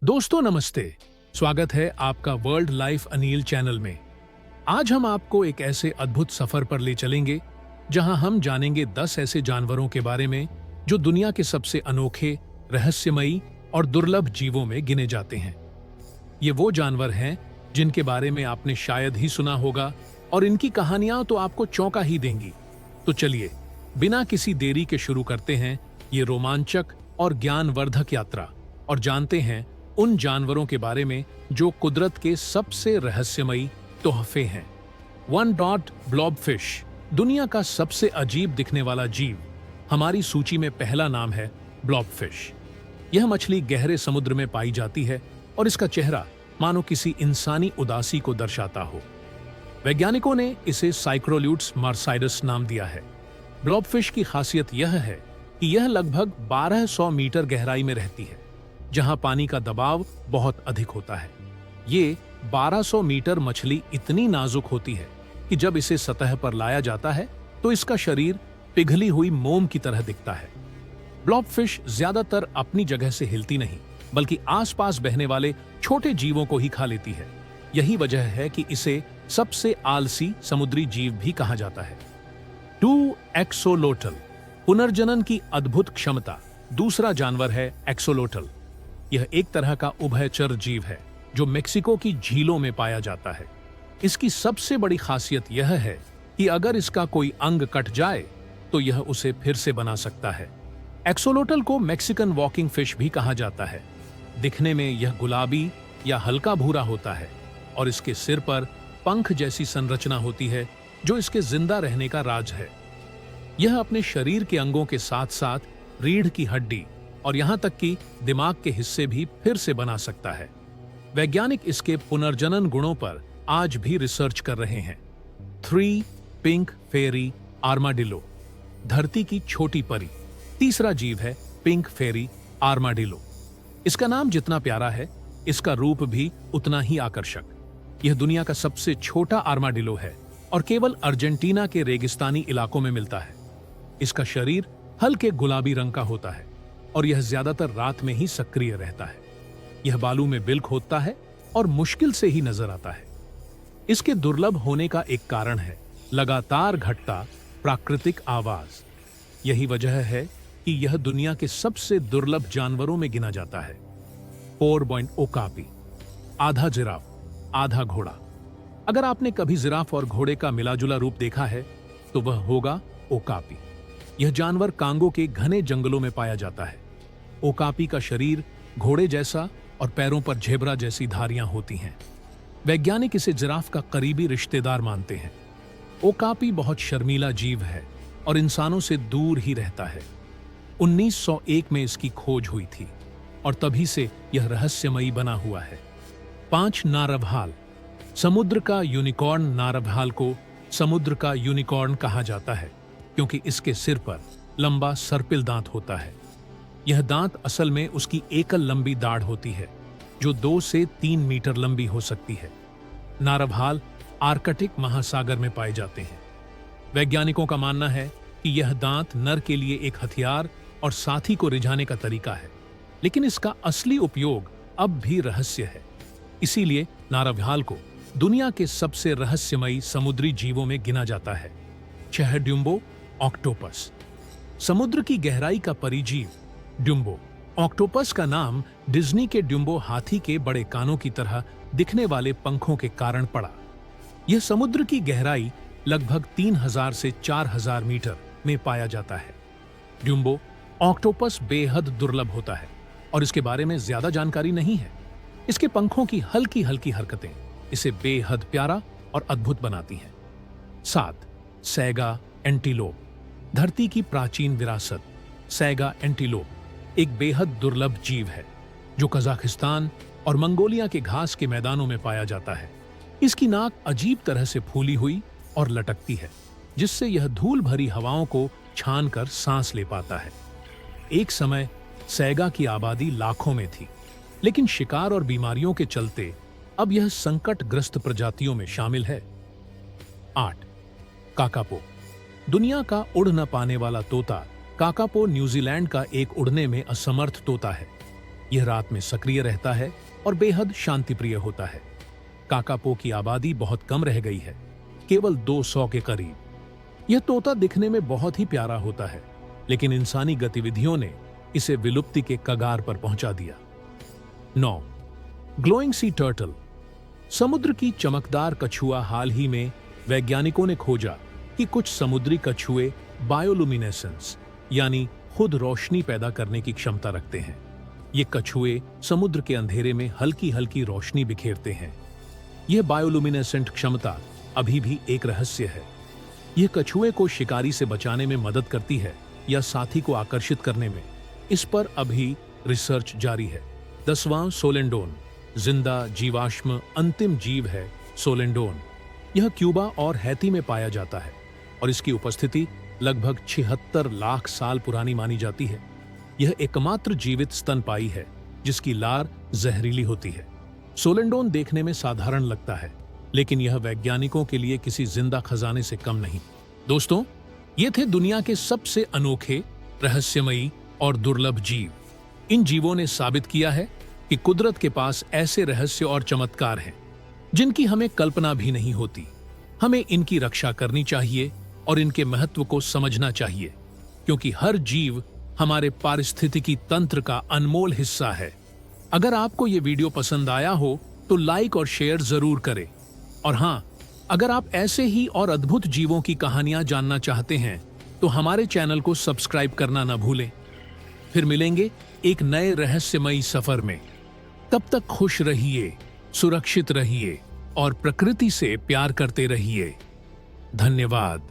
दोस्तों नमस्ते। स्वागत है आपका वर्ल्ड लाइफ अनिल चैनल में। आज हम आपको एक ऐसे अद्भुत सफर पर ले चलेंगे जहां हम जानेंगे 10 ऐसे जानवरों के बारे में जो दुनिया के सबसे अनोखे, रहस्यमयी और दुर्लभ जीवों में गिने जाते हैं। ये वो जानवर हैं जिनके बारे में आपने शायद ही सुना होगा और इनकी कहानियां तो आपको चौंका ही देंगी। तो चलिए बिना किसी देरी के शुरू करते हैं ये रोमांचक और ज्ञानवर्धक यात्रा और जानते हैं उन जानवरों के बारे में जो कुदरत के सबसे रहस्यमयी तोहफे हैं। वन डॉट ब्लॉबफिश दुनिया का सबसे अजीब दिखने वाला जीव। हमारी सूची में पहला नाम है ब्लॉबफिश। यह मछली गहरे समुद्र में पाई जाती है और इसका चेहरा मानो किसी इंसानी उदासी को दर्शाता हो। वैज्ञानिकों ने इसे साइक्रोल्यूट्स मार्साइडस नाम दिया है। ब्लॉबफिश की खासियत यह है कि यह लगभग 1200 मीटर गहराई में रहती है, जहां पानी का दबाव बहुत अधिक होता है। ये 1200 मीटर मछली इतनी नाजुक होती है कि जब इसे सतह पर लाया जाता है तो इसका शरीर पिघली हुई मोम की तरह दिखता है। ब्लॉबफिश ज्यादातर अपनी जगह से हिलती नहीं, बल्कि आसपास बहने वाले छोटे जीवों को ही खा लेती है। यही वजह है कि इसे सबसे आलसी समुद्री जीव भी कहा जाता है। 2 एक्सोलोटल पुनर्जनन की अद्भुत क्षमता। दूसरा जानवर है एक्सोलोटल। यह एक तरह का उभयचर जीव है जो मेक्सिको की झीलों में पाया जाता है। इसकी सबसे बड़ी खासियत यह है कि अगर इसका कोई अंग कट जाए तो यह उसे फिर से बना सकता है। एक्सोलोटल को मैक्सिकन वॉकिंग फिश भी कहा जाता है। दिखने में यह गुलाबी या हल्का भूरा होता है और इसके सिर पर पंख जैसी संरचना होती है जो इसके जिंदा रहने का राज है। यह अपने शरीर के अंगों के साथ साथ रीढ़ की हड्डी और यहां तक कि दिमाग के हिस्से भी फिर से बना सकता है। वैज्ञानिक इसके पुनर्जनन गुणों पर आज भी रिसर्च कर रहे हैं। 3 पिंक फेरी आर्माडिलो धरती की छोटी परी। तीसरा जीव है पिंक फेरी आर्माडिलो। इसका नाम जितना प्यारा है, इसका रूप भी उतना ही आकर्षक। यह दुनिया का सबसे छोटा आर्माडिलो है और केवल अर्जेंटीना के रेगिस्तानी इलाकों में मिलता है। इसका शरीर हल्के गुलाबी रंग का होता है और यह ज्यादातर रात में ही सक्रिय रहता है। यह बालू में बिल खोदता है और मुश्किल से ही नजर आता है। इसके दुर्लभ होने का एक कारण है लगातार घटता प्राकृतिक आवाज। यही वजह है कि यह दुनिया के सबसे दुर्लभ जानवरों में गिना जाता है। 4 ओकापी आधा जिराफ आधा घोड़ा। अगर आपने कभी जिराफ और घोड़े का मिलाजुला रूप देखा है तो वह होगा ओकापी। यह जानवर कांगो के घने जंगलों में पाया जाता है। ओकापी का शरीर घोड़े जैसा और पैरों पर झेब्रा जैसी धारियां होती हैं। वैज्ञानिक इसे जिराफ का करीबी रिश्तेदार मानते हैं। ओकापी बहुत शर्मीला जीव है और इंसानों से दूर ही रहता है। 1901 में इसकी खोज हुई थी और तभी से यह रहस्यमयी बना हुआ है। 5 नारवहाल समुद्र का यूनिकॉर्न। नारवहाल को समुद्र का यूनिकॉर्न कहा जाता है क्योंकि इसके सिर पर लंबा सर्पिल दांत होता है। यह दांत असल में उसकी एकल लंबी दाढ़ होती है जो 2 से 3 मीटर लंबी हो सकती है। नारवहाल आर्कटिक महासागर में पाए जाते हैं। वैज्ञानिकों का मानना है कि यह दांत नर के लिए एक हथियार और साथी को रिझाने का तरीका है, लेकिन इसका असली उपयोग अब भी रहस्य है। इसीलिए नारवहाल को दुनिया के सबसे रहस्यमयी समुद्री जीवों में गिना जाता है। 6 ड्यूम्बो ऑक्टोपस समुद्र की गहराई का परिजीव। ड्यूम्बो ऑक्टोपस का नाम डिज्नी के ड्यूम्बो हाथी के बड़े कानों की तरह दिखने वाले पंखों के कारण पड़ा। यह समुद्र की गहराई लगभग 3000 से 4000 मीटर में पाया जाता है। ड्यूम्बो ऑक्टोपस बेहद दुर्लभ होता है और इसके बारे में ज्यादा जानकारी नहीं है। इसके पंखों की हल्की हल्की हरकतें इसे बेहद प्यारा और अद्भुत बनाती हैं। 7 सैगा एंटीलोप धरती की प्राचीन विरासत। सैगा एंटीलोप एक बेहद दुर्लभ जीव है जो कजाकिस्तान और मंगोलिया के घास के मैदानों में पाया जाता है। इसकी नाक अजीब तरह से फूली हुई और लटकती है, जिससे यह धूल भरी हवाओं को छान कर सांस ले पाता है। एक समय सैगा की आबादी लाखों में थी, लेकिन शिकार और बीमारियों के चलते अब यह संकटग्रस्त प्रजातियों में शामिल है। 8 काकापो दुनिया का उड़ न पाने वाला तोता। काकापो न्यूजीलैंड का एक उड़ने में असमर्थ तोता है। यह रात में सक्रिय रहता है और बेहद शांतिप्रिय होता है। काकापो की आबादी बहुत कम रह गई है, केवल 200 के करीब। यह तोता दिखने में बहुत ही प्यारा होता है, लेकिन इंसानी गतिविधियों ने इसे विलुप्ति के कगार पर पहुंचा दिया। 9. Glowing sea turtle. समुद्र की चमकदार कछुआ। हाल ही में वैज्ञानिकों ने खोजा कि कुछ समुद्री कछुए बायोलुमिनेसेंस यानी खुद रोशनी पैदा करने की क्षमता रखते हैं। ये कछुए समुद्र के अंधेरे में हल्की हल्की रोशनी बिखेरते हैं। यह बायोलुमिनेसेंट क्षमता अभी भी एक रहस्य है। यह कछुए को शिकारी से बचाने में मदद करती है या साथी को आकर्षित करने में, इस पर अभी रिसर्च जारी है। 10वां सोलेंडोन। जिंदा जीवाश्म अंतिम जीव है सोलेंडोन। यह क्यूबा और हैती में पाया जाता है और इसकी उपस्थिति लगभग 76 लाख साल पुरानी मानी जाती है। यह एकमात्र जीवित स्तनपायी है जिसकी लार जहरीली होती है। सोलेंडोन देखने में साधारण लगता है, लेकिन यह वैज्ञानिकों के लिए किसी जिंदा खजाने से कम नहीं। दोस्तों, ये थे दुनिया के सबसे अनोखे, रहस्यमयी और दुर्लभ जीव। इन जीवों ने साबित किया है कि कुदरत के पास ऐसे रहस्य और चमत्कार हैं जिनकी हमें कल्पना भी नहीं होती। हमें इनकी रक्षा करनी चाहिए और इनके महत्व को समझना चाहिए, क्योंकि हर जीव हमारे पारिस्थितिकी तंत्र का अनमोल हिस्सा है। अगर आपको ये वीडियो पसंद आया हो तो लाइक और शेयर जरूर करें। और हाँ, अगर आप ऐसे ही और अद्भुत जीवों की कहानियां जानना चाहते हैं तो हमारे चैनल को सब्सक्राइब करना न भूलें। फिर मिलेंगे एक नए रहस्यमयी सफर में। तब तक खुश रहिए, सुरक्षित रहिए और प्रकृति से प्यार करते रहिए। धन्यवाद।